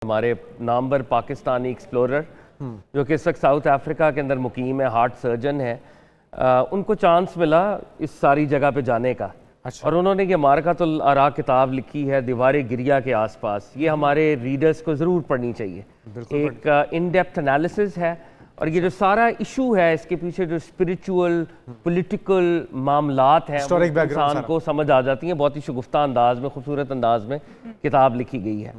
हमारे नामवर पाकिस्तानी एक्सप्लोरर जो कि इस वक्त साउथ अफ्रीका के अंदर मुकीम है, हार्ट सर्जन है, उनको चांस मिला इस सारी जगह पे जाने का। अच्छा। और उन्होंने ये मारकातुल आरा किताब लिखी है दीवार गिरिया के आसपास। ये हमारे रीडर्स को ज़रूर पढ़नी चाहिए। एक इन डेप्थ एनालिसिस है और ये जो सारा इशू है इसके पीछे जो स्पिरिचुअल पॉलिटिकल मामलात हैं वो इंसान को समझ आ जाती हैं। बहुत ही शगुफ्ता अंदाज में, खूबसूरत अंदाज में किताब लिखी गई है।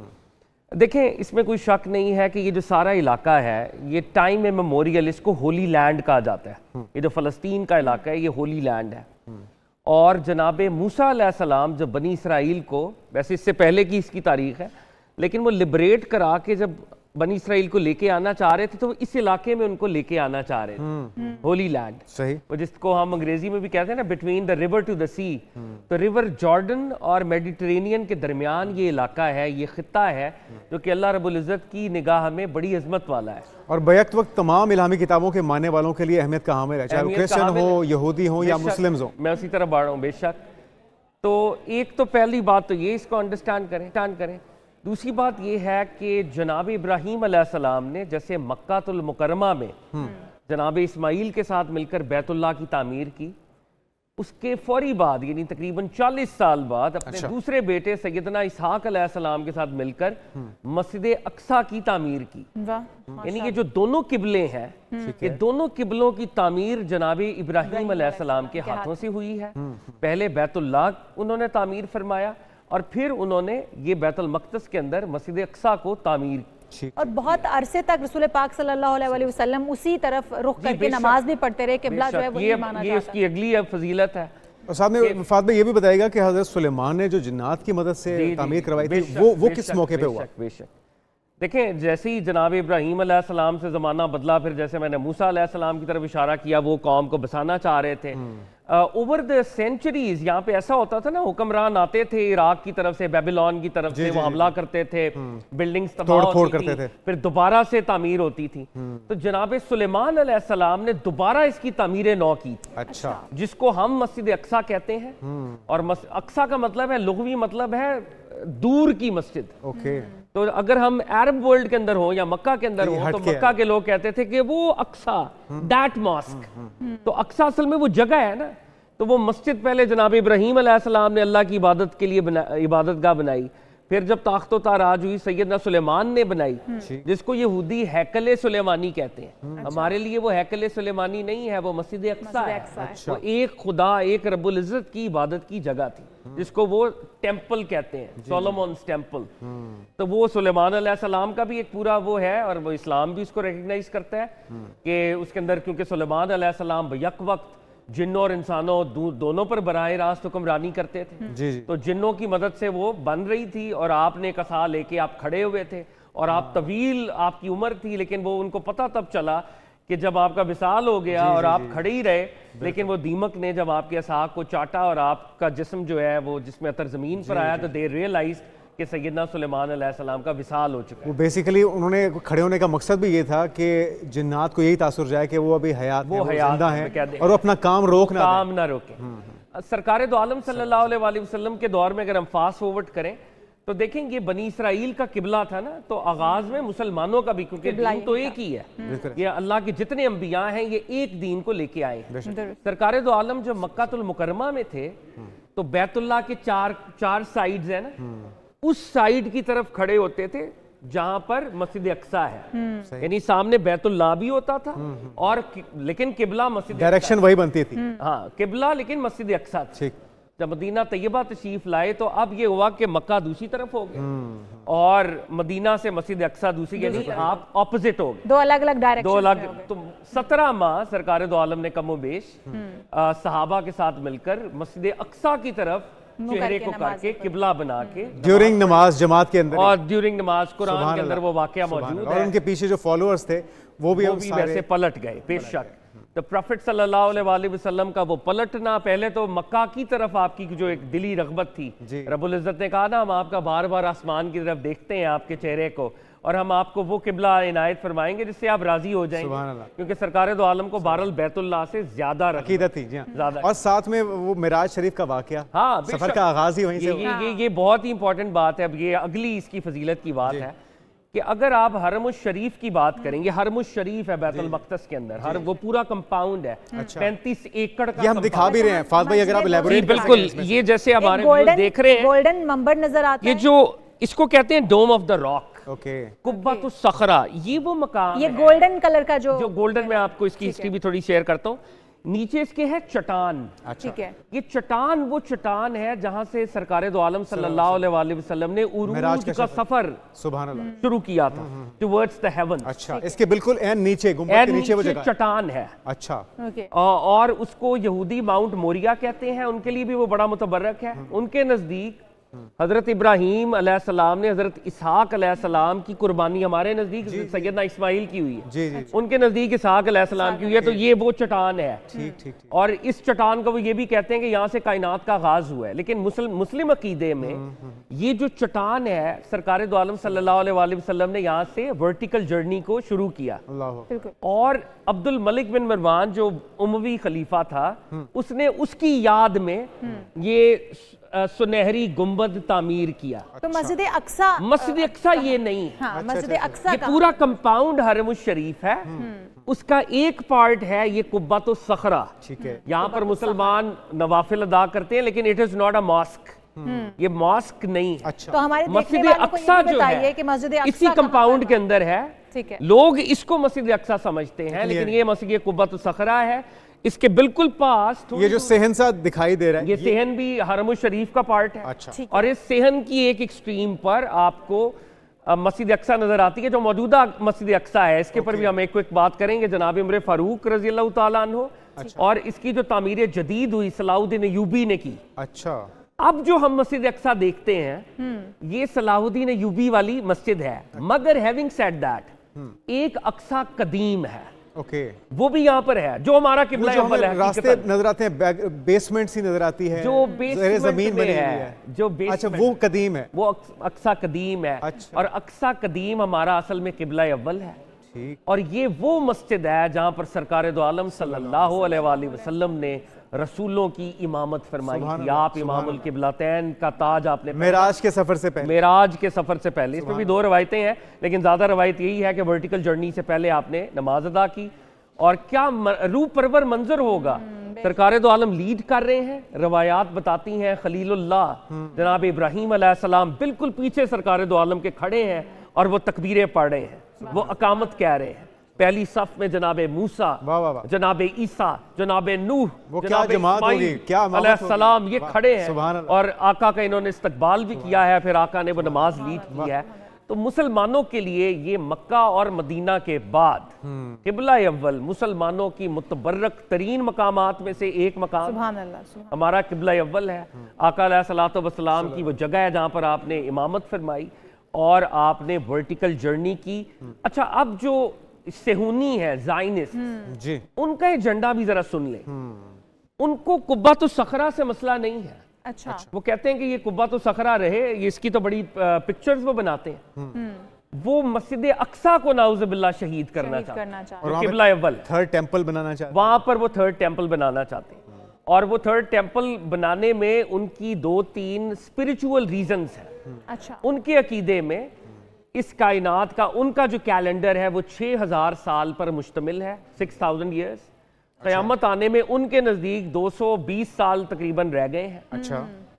देखें, इसमें कोई शक नहीं है कि ये जो सारा इलाका है ये टाइम मेमोरियल, इसको होली लैंड कहा जाता है। ये जो फ़लस्तीन का इलाका है ये होली लैंड है। और जनाब मूसा अलैहिस्सलाम जब बनी इसराइल को, वैसे इससे पहले की इसकी तारीख है, लेकिन वो लिबरेट करा के जब बनी इसराइल को लेके आना चाह रहे थे तो वो इस इलाके में उनको लेके आना चाह रहे थे, होली लैंड। सही। वो जिसको हम अंग्रेजी में भी कहते हैं ना, between the river to the sea. तो रिवर जॉर्डन और मेडिटेरेनियन के दरमियान ये इलाका है, ये खिता है जो कि अल्लाह रब्बुल इज़्ज़त की निगाह में बड़ी अजमत वाला है। और बैक वक्त तमाम इलामी किताबों के मानने वालों के लिए अहमियत का हामिल है, चाहे वो क्रिश्चियन हो, यहूदी हो या मुस्लिम हो। मैं उसी तरह बढ़ रहा हूँ, बेशक। तो एक तो पहली बात तो ये, इसको अंडरस्टैंड करें। दूसरी बात यह है कि जनाब इब्राहीम अलैहिस्सलाम ने जैसे मक्कातुल मुकर्रमा में जनाब इस्माइल के साथ मिलकर बैतुल्लाह की तामीर की, उसके फौरी बाद यानी तकरीबन 40 साल बाद अपने दूसरे बेटे सैयदना इसहाक अलैहिस्सलाम के साथ मिलकर मस्जिद अक्सा की तामीर की। यानी ये जो दोनों किबले हैं, ये दोनों किबलों की तामीर जनाब इब्राहीम अलैहिस्सलाम के हाथों से हुई है। पहले बैतुल्लाह उन्होंने तामीर फरमाया और फिर उन्होंने ये बैतुल मक़दस के अंदर मस्जिद अक्सा को तामीर। और बहुत अरसे तक रसूल पाक सल्लल्लाहु अलैहि वसल्लम उसी तरफ रुख करके नमाज भी पढ़ते रहे। किबला जो है वही माना जाता है। ये उसकी अगली फजीलत है। और साथ में फात में ये भी बताएगा कि हज़रत सुलेमान ने जो जिन्नात की मदद से तामीर करवाई थी वो किस मौके पे हुआ। बेशक देखें, जैसे ही जनाब इब्राहीम अलैहिस्सलाम से ज़माना बदला, फिर जैसे मैंने मूसा अलैहिस्सलाम की तरफ इशारा किया, वो कौम को बसाना चाह रहे थे। ओवर द सेंचुरीज यहाँ पे ऐसा होता था ना, हुक्मरान आते थे इराक की तरफ से, बेबीलोन की तरफ से, वो हमला करते थे, बिल्डिंग्स तबाह होती थी, फिर दोबारा से तामीर होती थी। तो जनाब सुलेमान अलैहिस्सलाम ने दोबारा इसकी तामीर नौ की। अच्छा। जिसको हम मस्जिद अक्सा कहते हैं। और अक्सा का मतलब है, लुग़वी मतलब है दूर की मस्जिद। ओके। तो अगर हम अरब वर्ल्ड के अंदर हो या मक्का के अंदर हो तो मक्का के लोग कहते थे कि वो अक्सा, दैट मॉस्क। तो अक्सा असल में वो जगह है ना। तो वो मस्जिद पहले जनाब इब्राहीम अलैहिस्सलाम ने अल्लाह की इबादत के लिए इबादतगाह बनाई। फिर जब ताख्तो ताराज हुई सैयदना सुलेमान ने बनाई, जिसको यहूदी हैकल सुलेमानी कहते हैं। हमारे लिए वो हैकल सुलेमानी नहीं है, वो मस्जिद अक्सा है। वो एक खुदा, एक रब्बुल इज़्ज़त की इबादत की जगह थी, जिसको वो टेम्पल कहते हैं, सोलोमोन्स टेम्पल। तो वो सुलेमान अलैहिस्सलाम का भी एक पूरा वो है, और वो इस्लाम भी उसको रिकग्नाइज करता है कि उसके अंदर, क्योंकि सुलेमान अलैहिस्सलाम यक वक्त जिन्नों और इंसानों दोनों पर बराह रास्त हुक्मरानी करते थे। तो जिन्नों की मदद से वो बन रही थी और आपने कसा लेके आप खड़े हुए थे और आप तवील, आपकी उम्र थी, लेकिन वो उनको पता तब चला कि जब आपका विसाल हो गया और आप खड़े ही रहे, लेकिन वो दीमक ने जब आपके असाक को चाटा और आपका जिस्म जो है वो जिसमें अतर जमीन पर आया, तो दे रियलाइज कि सैयदना सुलेमान अलैहिस्सलाम का विसाल हो चुका है। वो बेसिकली उन्होंने खड़े होने का मकसद भी ये था कि जिन्नात को यही तासुर जाए कि वो अभी हयात हैं, वो जिंदा हैं और वो अपना काम ना रोके। सरकार दो आलम सल्लल्लाहु अलैहि वसल्लम के दौर में अगर हम फास्ट फॉरवर्ड करें तो देखेंगे बनी इसराइल का किबला था ना, तो आगाज में मुसलमानों का भी, क्योंकि दीन तो एक ही है, ये अल्लाह के जितने अंबिया हैं ये एक दीन को लेके आए हैं। सरकार दो आलम जब मक्कातुल मुकर्रमा में थे तो बैतुल्लाह के चार साइड्स है ना, उस साइड की तरफ खड़े होते थे जहां पर मस्जिद अक्सा है। यानी सामने बैतुल्लाह भी होता था और लेकिन किबला मस्जिद, डायरेक्शन वही बनती थी। हाँ, किबला लेकिन मस्जिद अक्सा था। जब मदीना तैयबा तशरीफ लाए तो अब ये हुआ कि मक्का दूसरी तरफ हो गया और मदीना से मस्जिद अक्सा दूसरी, यानी आप ऑपोजिट हो गए, दो अलग अलग डायरेक्शन, दो अलग। तो 17 माह सरकार दो आलम ने कमोबेश सहाबा के साथ मिलकर मस्जिद अक्सा की तरफ चेहरे को करके किबला बना के ड्यूरिंग नमाज जमात के अंदर, और ड्यूरिंग नमाज कुरान के अंदर वो वाकया मौजूद है। और उनके पीछे जो फॉलोअर्स थे वो भी वैसे पलट गए। बेशक तो प्रॉफिट सल्लल्लाहु अलैहि वसल्लम का वो पलटना, पहले तो मक्का की तरफ आपकी जो एक दिली रग़बत थी, रब्बुल इज़्ज़त ने कहा ना, हम आपका बार बार आसमान की तरफ देखते हैं आपके चेहरे को, और हम आपको वो किबला इनायत फरमाएंगे जिससे आप राजी हो जाएंगे, क्योंकि सरकार दो आलम को बहरहाल बैतुल्लाह से ज्यादा अकीदत थी ज्यादा। और साथ में वो मिराज शरीफ का वाकया, हाँ, सफर का आगाज ही वहीं से। ये बहुत ही इंपॉर्टेंट बात है। अब ये अगली इसकी फजीलत की बात है कि अगर आप हरमुश शरीफ की बात करेंगे, हरमुश शरीफ है बैतुल मक़दस के अंदर, हर वो पूरा कंपाउंड है, 35 एकड़ का। ये हम दिखा भी रहे हैं फात भाई, अगर आप इलैबोरेट बिल्कुल, ये जैसे हमारे देख रहे हैं गोल्डन मंबर नजर आता है, ये जो इसको कहते हैं डोम of the rock, okay, कुब्बतुस Sakhra, ये वो मकाम ये है गोल्डन कलर का जो गोल्डन, में आपको इसकी हिस्ट्री भी थोड़ी शेयर करता हूँ। नीचे इसके है चट्टान, ठीक है, ये चट्टान वो चट्टान है जहां से सरकारे दो आलम सल्लल्लाहु अलैहि वसल्लम ने उरूज का सफर सुभान अल्लाह शुरू किया था टुवर्ड्स द हेवन। अच्छा, इसके बिल्कुल एन नीचे, गुंबद के नीचे वो जगह चट्टान है। अच्छा, ओके, और उसको यहूदी माउंट मोरिया कहते हैं, उनके लिए भी वो बड़ा मुतबर्रक है। उनके नजदीक हजरत इब्राहीम अलैहिस्सलाम ने हजरत इसहाक अलैहिस्सलाम की कुर्बानी हमारे नजदीक सैयदना इस्माइल की हुई है, जी जी, उनके नजदीक इसहाक अलैहिस्सलाम की हुई है। तो ये वो चट्टान है, ठीक ठीक, और इस चट्टान को वो ये भी कहते हैं कि यहाँ से कायनात का आगाज हुआ है। लेकिन मुस्लिम अकीदे में ये जो चट्टान है, सरकार दो आलम सल्लल्लाहु अलैहि वसल्लम ने यहाँ से वर्टिकल जर्नी को शुरू किया। अल्लाह, और अब्दुल मलिक बिन मरवान जो उमवी खलीफा था, उसने उसकी याद में ये सुनहरी गुंबद तामीर किया। तो मस्जिद अक्सा, मस्जिद अक्सा ये नहीं, हाँ, मस्जिद अक्सा ये का पूरा कंपाउंड हरमुश शरीफ है। उसका एक पार्ट है ये कुब्बतुस सखरा, ठीक है, यहाँ पर मुसलमान नवाफिल अदा करते हैं, लेकिन it is not a mosque, ये मॉस्क नहीं। अच्छा, तो हमारे मस्जिद देखने वालों को अक्सा ये भी जो बताइए है कि मस्जिद अक्सा इसी कहाँ कंपाउंड पर के अंदर है। ठीक है, लोग इसको मस्जिद अक्सा समझते हैं, लेकिन ये मस्जिद कुब्बतुस सखरा है। इसके बिल्कुल पास ये जो सेहन सा दिखाई दे रहा है, ये सेहन भी हरमुश शरीफ का पार्ट है। अच्छा, और इस सेहन की एक एक्सट्रीम पर आपको मस्जिद अक्सा नजर आती है, जो मौजूदा मस्जिद अक्सा है। इसके ऊपर भी हम एक बात करेंगे। जनाब उमर फारूक रजी अल्लाह तआला अन्हु, और इसकी जो तामीर जदीद हुई सलाहुद्दीन अय्यूबी ने की। अच्छा, अब जो हम मस्जिद अक्सा देखते हैं ये सलाहुद्दीन अय्यूबी वाली मस्जिद है, मगर हैविंग सेड दैट एक अक्सा कदीम है, ओके, वो भी यहाँ पर है, जो हमारा किबला अव्वल है। रास्ते नजर आते हैं, बेसमेंट सी नजर आती है, जो बेसमेंट जमीन बनी हुई है, जो अच्छा, वो कदीम है, वो अक्सा कदीम है। अच्छा, और अक्सा कदीम हमारा असल में किबला अव्वल है। ठीक, और ये वो मस्जिद है जहाँ पर सरकार दो आलम सल्लल्लाहु अलैहि वसल्लम ने रसूलों की इमामत फरमाई थी। आप इमामुल किबलतैन का ताज आपने मेराज के सफर से पहले, मेराज के सफर से पहले, इसमें भी दो रवायतें हैं, लेकिन ज्यादा रवायत यही है कि वर्टिकल जर्नी से पहले आपने नमाज अदा की। और क्या रूह परवर मंजर होगा, सरकार दो आलम लीड कर रहे हैं। रवायात बताती हैं खलीलुल्लाह जनाब इब्राहीम अलैहिस्सलाम बिल्कुल पीछे सरकार दो आलम के खड़े हैं, और वो तकबीरें पढ़ रहे हैं, वो अकामत कह रहे हैं। पहली सफ में जनाबे मूसा, जनाबे ईसा, जनाबे नूह, जनाबे इस्माईल अलैहिस्सलाम ये खड़े हैं, सुभान अल्लाह, और आका का इन्होंने इस्तकबाल भी किया है। फिर आका ने वो नमाज लीड की है। तो मुसलमानों के लिए ये मक्का और मदीना के बाद किबला अव्वल, मुसलमानों की मुतबर्रक तरीन मकामात में से एक मकाम सुभान अल्लाह, हमारा किबला अव्वल है। आका अलैहिस्सलातु वस्सलाम की वो जगह है जहाँ पर आपने इमामत फरमाई और आपने वर्टिकल जर्नी की। अच्छा, अब जो सेहूनी है जायनिस्ट जी, उनका एजेंडा भी जरा सुन ले। उनको कुब्बतुस सखरा से मसला नहीं है। अच्छा, वो कहते हैं कि ये कुब्बतुस सखरा रहे, ये इसकी तो बड़ी पिक्चर्स वो बनाते हैं। वो मस्जिद अक्सा को नाउज़ुबिल्लाह शहीद करना चाहते हैं, किबला अव्वल थर्ड टेंपल बनाना चाहते हैं, वहां पर वो थर्ड टेंपल बनाना चाहते हैं। और वो थर्ड टेंपल बनाने में उनकी 2-3 स्पिरिचुअल रीजंस हैं। अच्छा, उनके अकीदे में इस कायनात का उनका जो कैलेंडर है वो 6000 साल पर मुश्तमिल है, 6000 ईयर्स। क़यामत आने में उनके नजदीक 220 साल तकरीबन रह गए हैं। अच्छा,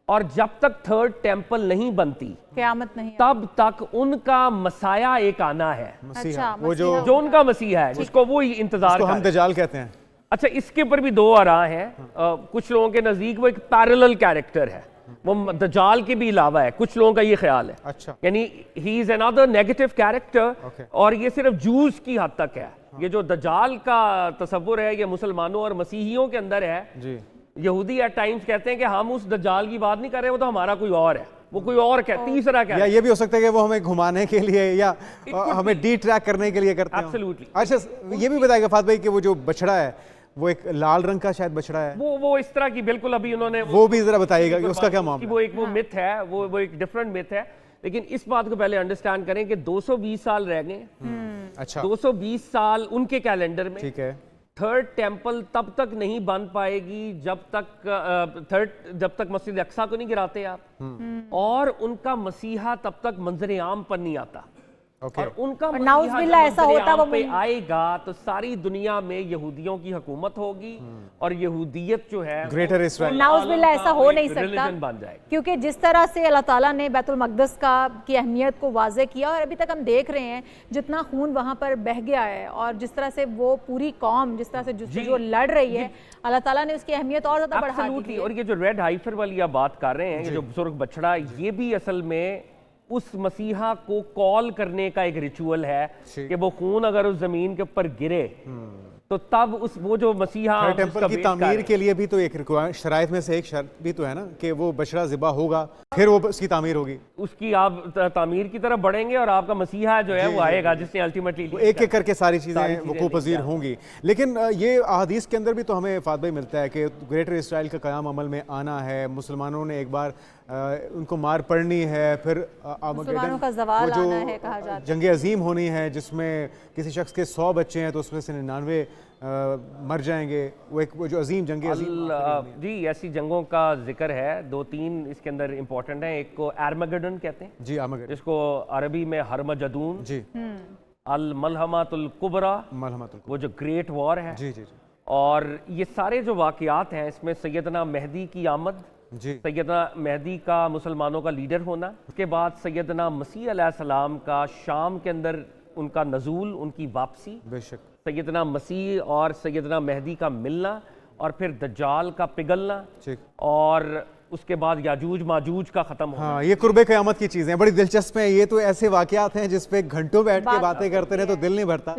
और जब तक थर्ड टेंपल नहीं बनती, क़यामत नहीं, तब तक उनका मसाया एक आना है। अच्छा, वो जो उनका मसीहा है, जिसको वो इंतजार हम दजाल कहते हैं। अच्छा, इसके ऊपर भी दो आरा हैं। कुछ लोगों के नजदीक वो एक पैरेलल कैरेक्टर है, वो दजाल के भी अलावा है। कुछ लोगों का ये ख्याल है, अच्छा, यानी he is another negative character, और ये सिर्फ जूस की हद तक है। ये जो दजाल का तस्वुर है ये मुसलमानों और मसीहियों के अंदर है जी। यहूदी एट टाइम्स कहते हैं कि हम उस दजाल की बात नहीं कर रहे, वो तो हमारा कोई और है, वो कोई और क्या तीसरा क्या, या ये भी हो सकता है कि वो हमें घुमाने के लिए या हमें डी ट्रैक करने के लिए करते हैं। एब्सोल्युटली। अच्छा, ये भी बताएगा फात भाई कि वो जो बछड़ा है वो एक लाल रंग का शायद बछड़ा है, वो इस तरह की बिल्कुल अभी उन्होंने वो भी जरा बताइएगा कि उसका क्या मामला। वो मिथ है, वो एक डिफरेंट मिथ है। लेकिन इस बात को पहले अंडरस्टैंड करें कि 220 साल रह गए। अच्छा, 220 साल उनके कैलेंडर में। ठीक है। थर्ड टेंपल तब तक नहीं बन पाएगी जब तक मस्जिद अक्सा को नहीं गिराते आप, और उनका मसीहा तब तक मंजर आम पर नहीं आता। Okay. और उनका और नाउज़ुबिल्लाह मसीहा ऐसा जब होता वो पे आएगा तो सारी दुनिया में यहूदियों की हुकूमत होगी और यहूदियत जो है ग्रेटर इसराइल, नाउज़ुबिल्लाह ऐसा हो नहीं सकता, रिलीजन बन जाएगा। क्योंकि जिस तरह से अल्लाह ताला ने बैतुल मक़दस का की अहमियत को वाज़े किया, और अभी तक हम देख रहे हैं जितना खून वहाँ पर बह गया है और जिस तरह से वो पूरी कौम जिस तरह से जो लड़ रही है, अल्लाह ताला ने उसकी अहमियत और ज़्यादा बढ़ा दी है। और ये जो रेड हाइफर वाली आप बात कर रहे हैं, ये जो बुजुर्ग बछड़ा, ये भी असल में उस मसीहा को कॉल करने का एक रिचुअल है कि वो खून अगर उस जमीन के ऊपर गिरे तो तब उस वो जो मसीहा टेंपल की तामीर के लिए भी तो एक शराइत में से एक शर्त भी तो है ना कि वो बछड़ा ज़िबा होगा, फिर वो उसकी तामीर होगी। उसकी आप तामीर की तरफ बढ़ेंगे और आपका मसीहा जो है वो आएगा जिसने अल्टीमेटली एक एक करके सारी चीज़ें वकूफ़ पज़ीर होंगी। लेकिन ये अहादीस के अंदर भी तो हमें फात भाई मिलता है कि ग्रेटर इसराइल का क़याम अमल में आना है, मुसलमानों ने एक बार उनको मार पड़नी है, फिर मुसलमानों का ज़वाल आना है, कहा जाता है जंग अजीम होनी है जिसमें किसी शख्स के 100 बच्चे हैं तो उसमें से 99 मर जाएंगे। वो जो अजीम जंग अजीम जी, ऐसी जंगों का जिक्र है, 2-3 इसके अंदर इंपॉर्टेंट है। एक को आर्मगेडन कहते हैं जी, आर्मगेडन, जिसको अरबी में हरमजदून जी, अल मलहमातुल कुबरा, वो जो ग्रेट वॉर है जी जी जी। और ये सारे जो वाक़यात हैं इसमें सैयदना मेहदी की आमद, सैयदना मेहदी का मुसलमानों का लीडर होना, उसके बाद सैयदना मसीह अलैहिस्सलाम का शाम के अंदर उनका नज़ूल, उनकी वापसी, बेशक सैयदना मसीह और सैयदना मेहदी का मिलना, और फिर दज्जाल का पिघलना, और उसके बाद याजूज माजूज का खत्म होना। हाँ, ये कुर्बे क़यामत की चीज़ें बड़ी दिलचस्प हैं। ये तो ऐसे वाक़यात हैं जिस पे घंटों बैठ के बातें करते रहे तो दिल नहीं भरता।